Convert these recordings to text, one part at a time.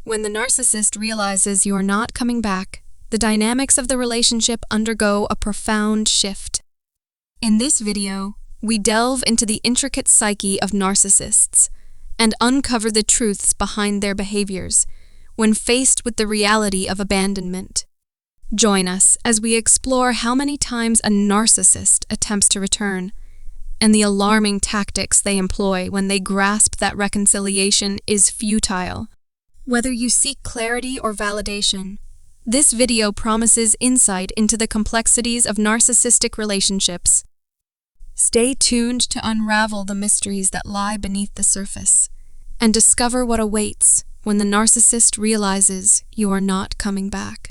When the narcissist realizes you are not coming back, the dynamics of the relationship undergo a profound shift. In this video, we delve into the intricate psyche of narcissists and uncover the truths behind their behaviors when faced with the reality of abandonment. Join us as we explore how many times a narcissist attempts to return and the alarming tactics they employ when they grasp that reconciliation is futile. Whether you seek clarity or validation, this video promises insight into the complexities of narcissistic relationships. Stay tuned to unravel the mysteries that lie beneath the surface and discover what awaits when the narcissist realizes you are not coming back.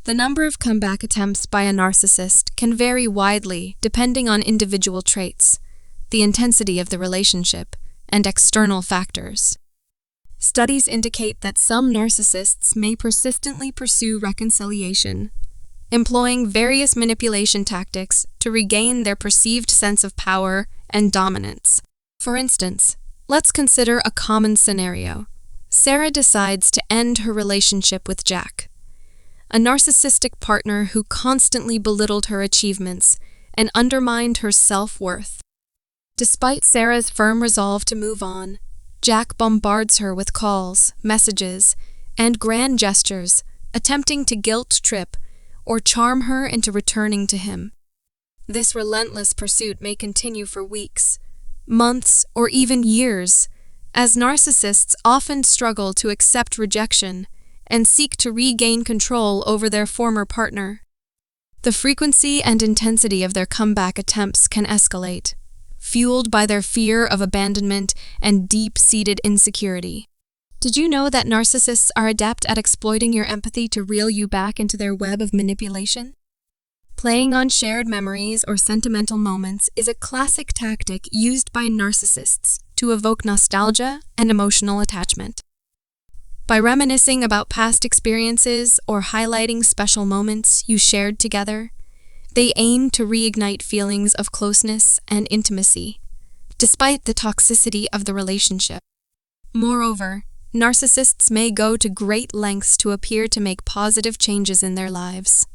The number of comeback attempts by a narcissist can vary widely depending on individual traits, the intensity of the relationship, and external factors. Studies indicate that some narcissists may persistently pursue reconciliation, employing various manipulation tactics to regain their perceived sense of power and dominance. For instance, let's consider a common scenario. Sarah decides to end her relationship with Jack, a narcissistic partner who constantly belittled her achievements and undermined her self-worth. Despite Sarah's firm resolve to move on, Jack bombards her with calls, messages, and grand gestures, attempting to guilt-trip or charm her into returning to him. This relentless pursuit may continue for weeks, months, or even years, as narcissists often struggle to accept rejection and seek to regain control over their former partner. The frequency and intensity of their comeback attempts can escalate, fueled by their fear of abandonment and deep-seated insecurity. Did you know that narcissists are adept at exploiting your empathy to reel you back into their web of manipulation? Playing on shared memories or sentimental moments is a classic tactic used by narcissists to evoke nostalgia and emotional attachment. By reminiscing about past experiences or highlighting special moments you shared together, they aim to reignite feelings of closeness and intimacy, despite the toxicity of the relationship. Moreover, narcissists may go to great lengths to appear to make positive changes in their lives,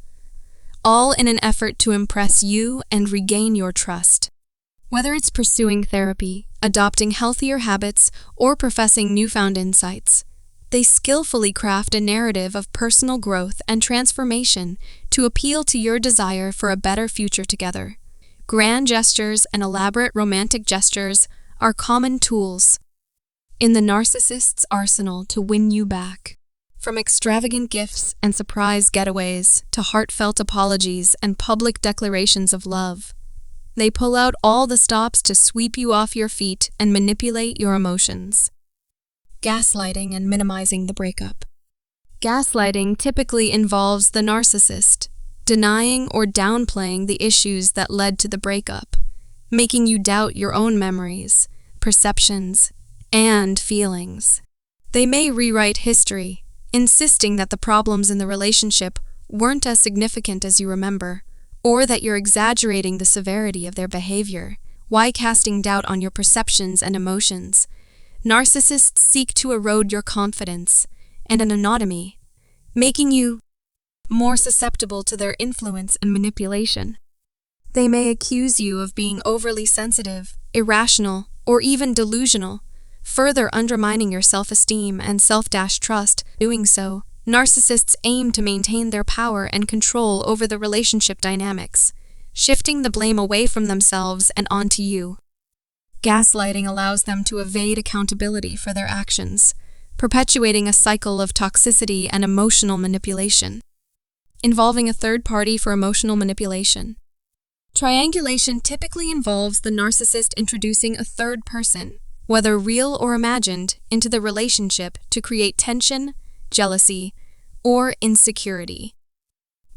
all in an effort to impress you and regain your trust. Whether it's pursuing therapy, adopting healthier habits, or professing newfound insights, they skillfully craft a narrative of personal growth and transformation to appeal to your desire for a better future together. Grand gestures and elaborate romantic gestures are common tools in the narcissist's arsenal to win you back. From extravagant gifts and surprise getaways to heartfelt apologies and public declarations of love, they pull out all the stops to sweep you off your feet and manipulate your emotions. Gaslighting and minimizing the breakup. Gaslighting typically involves the narcissist denying or downplaying the issues that led to the breakup, making you doubt your own memories, perceptions, and feelings. They may rewrite history, insisting that the problems in the relationship weren't as significant as you remember, or that you're exaggerating the severity of their behavior, while casting doubt on your perceptions and emotions. Narcissists seek to erode your confidence and anonymity, making you more susceptible to their influence and manipulation. They may accuse you of being overly sensitive, irrational, or even delusional, further undermining your self-esteem and self-trust. Doing so, narcissists aim to maintain their power and control over the relationship dynamics, shifting the blame away from themselves and onto you. Gaslighting allows them to evade accountability for their actions, perpetuating a cycle of toxicity and emotional manipulation. Involving a third party for emotional manipulation. Triangulation typically involves the narcissist introducing a third person, whether real or imagined, into the relationship to create tension, jealousy, or insecurity.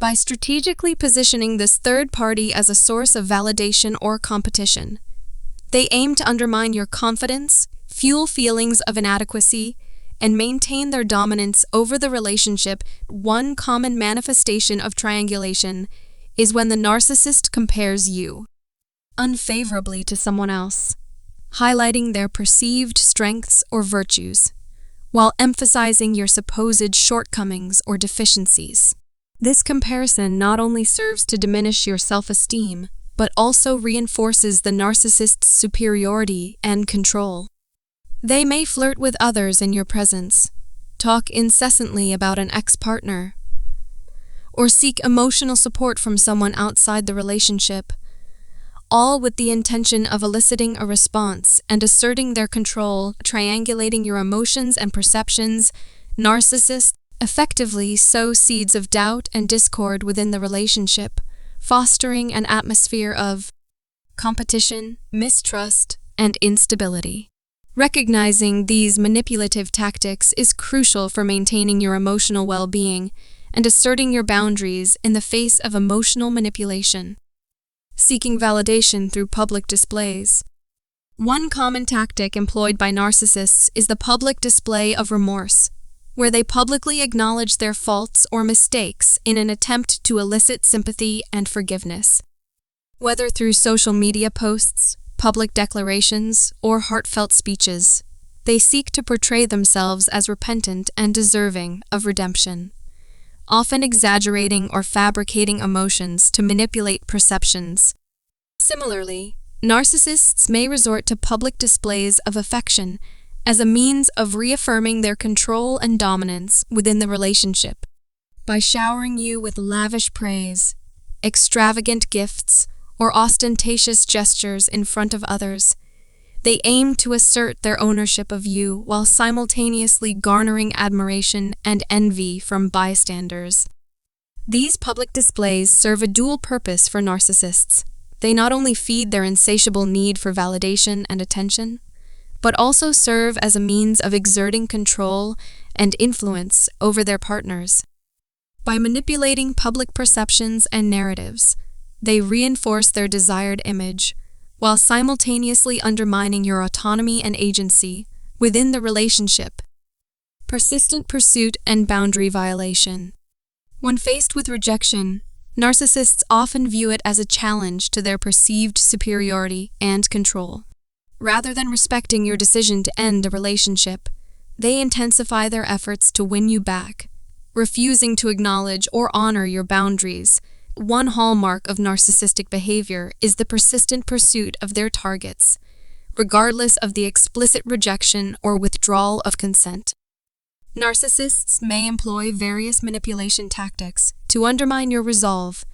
By strategically positioning this third party as a source of validation or competition, they aim to undermine your confidence, fuel feelings of inadequacy, and maintain their dominance over the relationship. One common manifestation of triangulation is when the narcissist compares you unfavorably to someone else, highlighting their perceived strengths or virtues, while emphasizing your supposed shortcomings or deficiencies. This comparison not only serves to diminish your self-esteem, but also reinforces the narcissist's superiority and control. They may flirt with others in your presence, talk incessantly about an ex-partner, or seek emotional support from someone outside the relationship, all with the intention of eliciting a response and asserting their control, triangulating your emotions and perceptions. Narcissists effectively sow seeds of doubt and discord within the relationship, fostering an atmosphere of competition, mistrust, and instability. Recognizing these manipulative tactics is crucial for maintaining your emotional well-being and asserting your boundaries in the face of emotional manipulation. Seeking validation through public displays. One common tactic employed by narcissists is the public display of remorse, where they publicly acknowledge their faults or mistakes in an attempt to elicit sympathy and forgiveness. Whether through social media posts, public declarations, or heartfelt speeches, they seek to portray themselves as repentant and deserving of redemption, often exaggerating or fabricating emotions to manipulate perceptions. Similarly, narcissists may resort to public displays of affection as a means of reaffirming their control and dominance within the relationship. By showering you with lavish praise, extravagant gifts, or ostentatious gestures in front of others, they aim to assert their ownership of you while simultaneously garnering admiration and envy from bystanders. These public displays serve a dual purpose for narcissists. They not only feed their insatiable need for validation and attention, but also serve as a means of exerting control and influence over their partners. By manipulating public perceptions and narratives, they reinforce their desired image, while simultaneously undermining your autonomy and agency within the relationship. Persistent pursuit and boundary violation. When faced with rejection, narcissists often view it as a challenge to their perceived superiority and control. Rather than respecting your decision to end the relationship, they intensify their efforts to win you back, refusing to acknowledge or honor your boundaries. One hallmark of narcissistic behavior is the persistent pursuit of their targets, regardless of the explicit rejection or withdrawal of consent. Narcissists may employ various manipulation tactics to undermine your resolve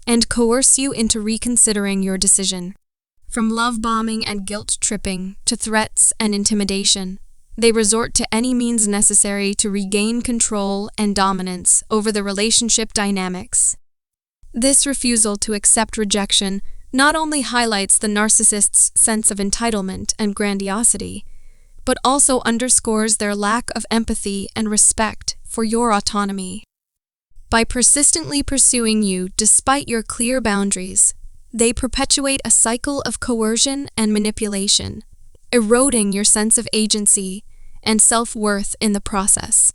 and coerce you into reconsidering your decision. From love bombing and guilt tripping to threats and intimidation, they resort to any means necessary to regain control and dominance over the relationship dynamics. This refusal to accept rejection not only highlights the narcissist's sense of entitlement and grandiosity, but also underscores their lack of empathy and respect for your autonomy. By persistently pursuing you despite your clear boundaries, they perpetuate a cycle of coercion and manipulation, eroding your sense of agency and self-worth in the process.